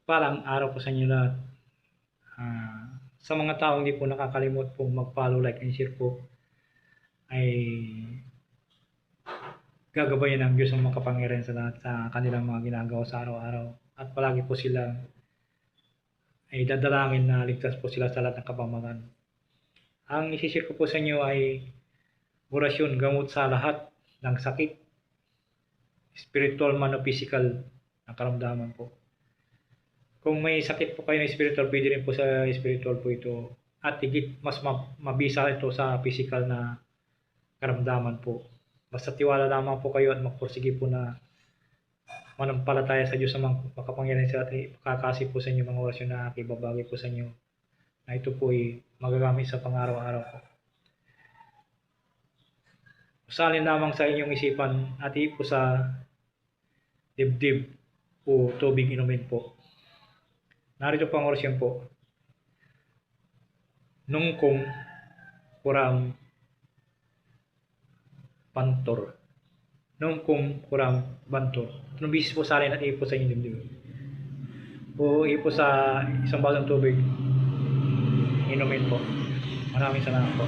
Palang araw po sa inyo lahat. Sa mga taong hindi po nakakalimot po mag-follow, like, and share po, ay gagabayan ng Diyos ang makapangyarihan sa lahat sa kanilang mga ginagawa sa araw-araw. At palagi po sila ay dadalangin na ligtas po sila sa lahat ng kapamakan. Ang isishare ko po sa inyo ay orasyon gamot sa lahat ng sakit, spiritual man o physical na karamdaman po. Kung may sakit po kayo na spiritual, pwede rin po sa spiritual po ito. At higit mas mabisa ito sa physical na karamdaman po. Basta tiwala lamang po kayo at magpursige po na manampalataya sa Diyos na makapangyarihan sa atin. Kakasi po sa inyo mga orasyon na ibabagay po sa inyo. Na ito po ay magagamit sa pang-araw-araw po. Usalin lamang sa inyong isipan at po sa dibdib o tubig inumin po. Narito po ang orasyon po. Nungkong kuram bantor. Nungkong kuram bantor. Itong bisis po salin at ipo sa inyong dibdib. O ipo sa isang basong tubig. Inumin po. Maraming salamat po.